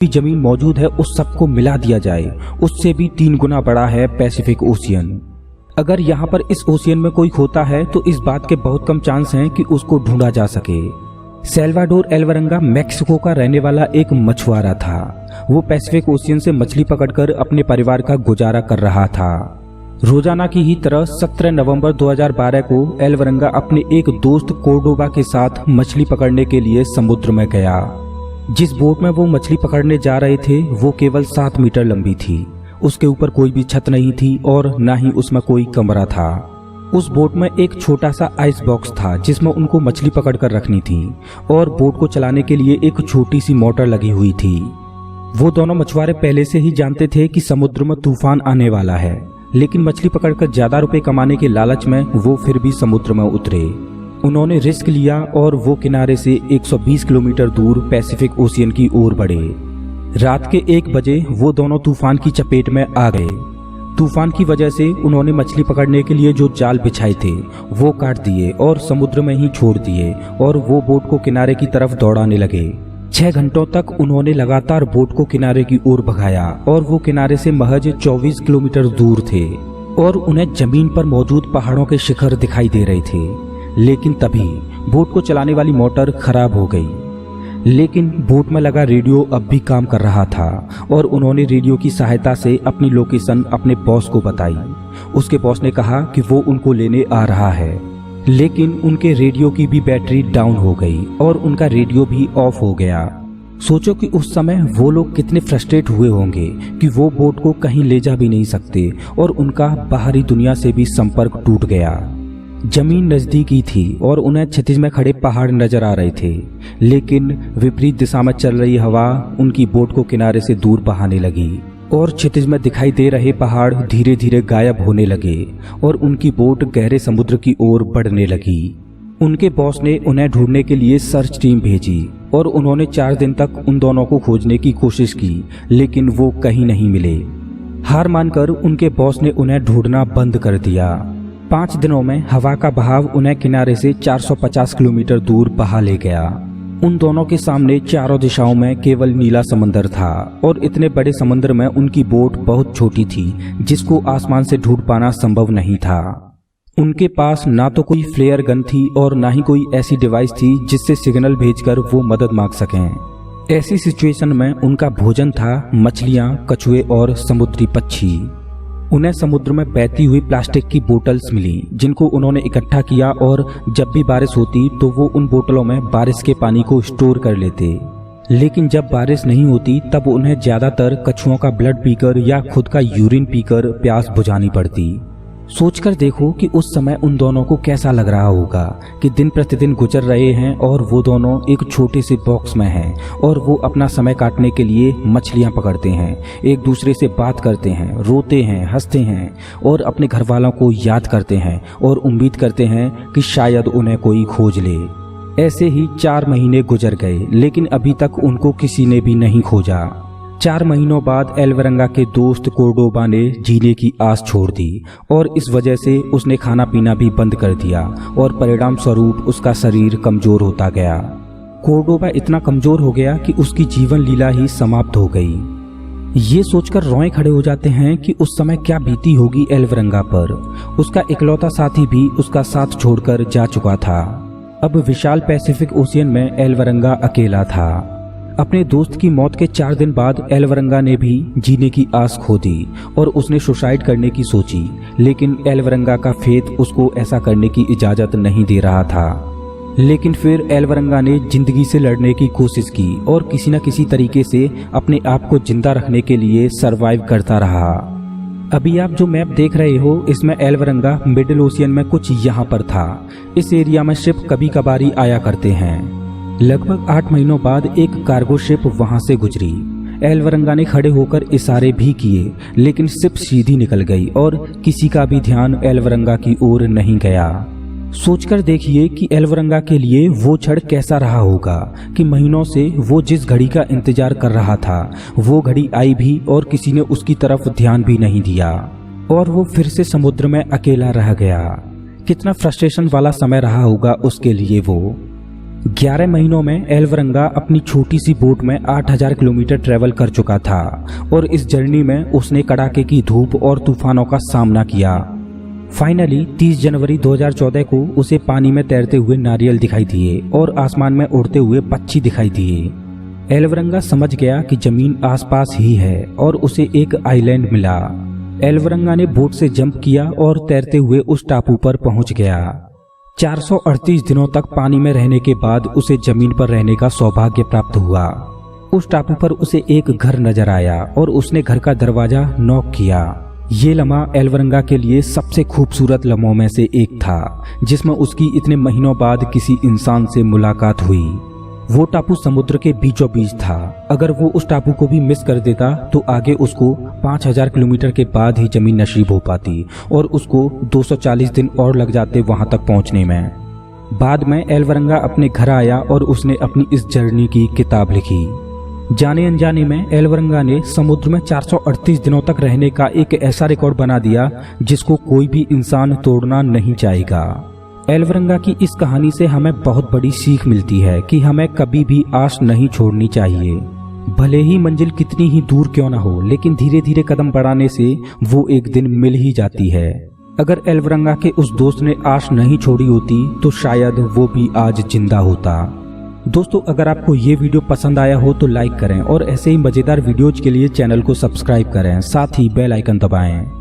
जमीन मौजूद है उस सबको मिला दिया जाए, उससे भी 3 गुना बड़ा है पैसिफिक ओशियन। अगर यहाँ पर इस ओशियन में कोई खोता है तो इस बात के बहुत कम चांस हैं कि उसको ढूंढा जा सके। सैल्वाडोर एल्वरंगा मैक्सिको का रहने वाला एक मछुआरा था। वो पैसिफिक ओशियन से मछली पकड़कर अपने परिवार का गुजारा कर रहा था। रोजाना की ही तरह 17 नवंबर 2012 को एल्वरंगा अपने एक दोस्त कोर्डोबा के साथ मछली पकड़ने के लिए समुद्र में गया। जिस बोट में वो मछली पकड़ने जा रहे थे वो केवल 7 मीटर लंबी थी। उसके ऊपर कोई भी छत नहीं थी और ना ही उसमें कोई कमरा था। उस बोट में एक छोटा सा आइस बॉक्स था जिसमें उनको मछली पकड़कर रखनी थी और बोट को चलाने के लिए एक छोटी सी मोटर लगी हुई थी। वो दोनों मछुआरे पहले से ही जानते थे कि समुद्र में तूफान आने वाला है, लेकिन मछली पकड़कर ज्यादा रुपए कमाने के लालच में वो फिर भी समुद्र में उतरे। उन्होंने रिस्क लिया और वो किनारे से 120 किलोमीटर दूर पैसिफिक ओशियन की ओर बढ़े। रात के 1 बजे वो दोनों तूफान की चपेट में आ गए। तूफान की वजह से उन्होंने मछली पकड़ने के लिए जो जाल बिछाए थे वो काट दिए और समुद्र में ही छोड़ दिए और वो बोट को किनारे की तरफ दौड़ाने लगे। 6 घंटों तक उन्होंने लगातार बोट को किनारे की ओर भगाया और वो किनारे से महज 24 किलोमीटर दूर थे और उन्हें जमीन पर मौजूद पहाड़ों के शिखर दिखाई दे रहे थे। लेकिन तभी बोट को चलाने वाली मोटर खराब हो गई। लेकिन बोट में लगा रेडियो अब भी काम कर रहा था और उन्होंने रेडियो की सहायता से अपनी लोकेशन अपने बॉस को बताई। उसके बॉस ने कहा कि वो उनको लेने आ रहा है, लेकिन उनके रेडियो की भी बैटरी डाउन हो गई और उनका रेडियो भी ऑफ हो गया। सोचो कि उस समय वो लोग कितने फ्रस्ट्रेट हुए होंगे कि वो बोट को कहीं ले जा भी नहीं सकते और उनका बाहरी दुनिया से भी संपर्क टूट गया। जमीन नजदीक ही थी और उन्हें क्षितिज में खड़े पहाड़ नजर आ रहे थे, लेकिन विपरीत दिशा में चल रही हवा उनकी बोट को किनारे से दूर बहाने लगी और क्षितिज में दिखाई दे रहे पहाड़ धीरे धीरे गायब होने लगे और उनकी बोट गहरे समुद्र की ओर बढ़ने लगी। उनके बॉस ने उन्हें ढूंढने के लिए सर्च टीम भेजी और उन्होंने 4 दिन तक उन दोनों को खोजने की कोशिश की, लेकिन वो कहीं नहीं मिले। हार मानकर उनके बॉस ने उन्हें ढूंढना बंद कर दिया। 5 दिनों में हवा का बहाव उन्हें किनारे से 450 किलोमीटर दूर बहा ले गया। उन दोनों के सामने चारों दिशाओं में केवल नीला समंदर था और इतने बड़े समंदर में उनकी बोट बहुत छोटी थी जिसको आसमान से ढूंढ पाना संभव नहीं था। उनके पास ना तो कोई फ्लेयर गन थी और ना ही कोई ऐसी डिवाइस थी जिससे सिग्नल भेजकर वो मदद मांग सकें। ऐसी सिचुएशन में उनका भोजन था मछलियां, कछुए और समुद्री पक्षी। उन्हें समुद्र में बहती हुई प्लास्टिक की बोतल्स मिली जिनको उन्होंने इकट्ठा किया और जब भी बारिश होती तो वो उन बोतलों में बारिश के पानी को स्टोर कर लेते। लेकिन जब बारिश नहीं होती तब उन्हें ज्यादातर कछुओं का ब्लड पीकर या खुद का यूरिन पीकर प्यास बुझानी पड़ती। सोचकर देखो कि उस समय उन दोनों को कैसा लग रहा होगा कि दिन प्रतिदिन गुजर रहे हैं और वो दोनों एक छोटे से बॉक्स में हैं और वो अपना समय काटने के लिए मछलियां पकड़ते हैं, एक दूसरे से बात करते हैं, रोते हैं, हंसते हैं और अपने घर वालों को याद करते हैं और उम्मीद करते हैं कि शायद उन्हें कोई खोज ले। ऐसे ही 4 महीने गुजर गए, लेकिन अभी तक उनको किसी ने भी नहीं खोजा। 4 महीनों बाद एल्वरंगा के दोस्त कोर्डोबा ने जीने की आस छोड़ दी और इस वजह से उसने खाना पीना भी बंद कर दिया और परिणाम स्वरूप उसका शरीर कमजोर होता गया। कोर्डोबा इतना कमजोर हो गया कि उसकी जीवन लीला ही समाप्त हो गई। ये सोचकर रोए खड़े हो जाते हैं कि उस समय क्या बीती होगी एल्वरंगा पर। उसका इकलौता साथी भी उसका साथ छोड़कर जा चुका था। अब विशाल पैसिफिक ओशियन में एल्वरंगा अकेला था। अपने दोस्त की मौत के 4 दिन बाद एल्वरंगा ने भी जीने की आस खो दी और उसने सुसाइड करने की सोची, लेकिन एल्वरंगा का फेथ उसको ऐसा करने की इजाजत नहीं दे रहा था। लेकिन फिर एल्वरंगा ने जिंदगी से लड़ने की कोशिश की और किसी न किसी तरीके से अपने आप को जिंदा रखने के लिए सरवाइव करता रहा। अभी आप जो मैप देख रहे हो इसमें एल्वरंगा मिडिल ओशियन में कुछ यहाँ पर था। इस एरिया में शिप कभी कभार आया करते हैं। लगभग 8 महीनों बाद एक कार्गो शिप वहां से गुजरी। एल्वरंगा ने खड़े होकर इशारे भी किए, लेकिन शिप सीधी निकल गई और किसी का भी ध्यान एल्वरंगा की ओर नहीं गया। सोचकर देखिए कि एल्वरंगा के लिए वो क्षण कैसा रहा होगा कि महीनों से वो जिस घड़ी का इंतजार कर रहा था वो घड़ी आई भी और किसी ने उसकी तरफ ध्यान भी नहीं दिया और वो फिर से समुद्र में अकेला रह गया। कितना फ्रस्ट्रेशन वाला समय रहा होगा उसके लिए वो। 11 महीनों में एल्वरंगा अपनी छोटी सी बोट में 8000 किलोमीटर ट्रेवल कर चुका था और इस जर्नी में उसने कड़ाके की धूप और तूफानों का सामना किया। फाइनली 30 जनवरी 2014 को उसे पानी में तैरते हुए नारियल दिखाई दिए और आसमान में उड़ते हुए पक्षी दिखाई दिए। एल्वरंगा समझ गया कि जमीन आसपास ही है और उसे एक आइलैंड मिला। एल्वरंगा ने बोट से जंप किया और तैरते हुए उस टापू पर पहुंच गया। 438 दिनों तक पानी में रहने के बाद उसे जमीन पर रहने का सौभाग्य प्राप्त हुआ। उस टापू पर उसे एक घर नजर आया और उसने घर का दरवाजा नॉक किया। ये लम्हा एल्वरंगा के लिए सबसे खूबसूरत लम्हों में से एक था, जिसमें उसकी इतने महीनों बाद किसी इंसान से मुलाकात हुई। वो टापू समुद्र के बीचों बीच था। अगर वो उस टापू को भी मिस कर देता तो आगे उसको 5000 किलोमीटर के बाद ही जमीन नसीब हो पाती और उसको 240 दिन और लग जाते वहां तक पहुंचने में। बाद में एल्वरंगा अपने घर आया और उसने अपनी इस जर्नी की किताब लिखी। जाने अनजाने में एल्वरंगा ने समुद्र में 438 दिनों तक रहने का एक ऐसा रिकॉर्ड बना दिया जिसको कोई भी इंसान तोड़ना नहीं चाहेगा। एल्वरंगा की इस कहानी से हमें बहुत बड़ी सीख मिलती है कि हमें कभी भी आस नहीं छोड़नी चाहिए। भले ही मंजिल कितनी ही दूर क्यों ना हो, लेकिन धीरे धीरे कदम बढ़ाने से वो एक दिन मिल ही जाती है। अगर एल्वरंगा के उस दोस्त ने आस नहीं छोड़ी होती तो शायद वो भी आज जिंदा होता। दोस्तों, अगर आपको ये वीडियो पसंद आया हो तो लाइक करें और ऐसे ही मजेदार वीडियोज के लिए चैनल को सब्सक्राइब करें, साथ ही बेल आइकन दबाएं।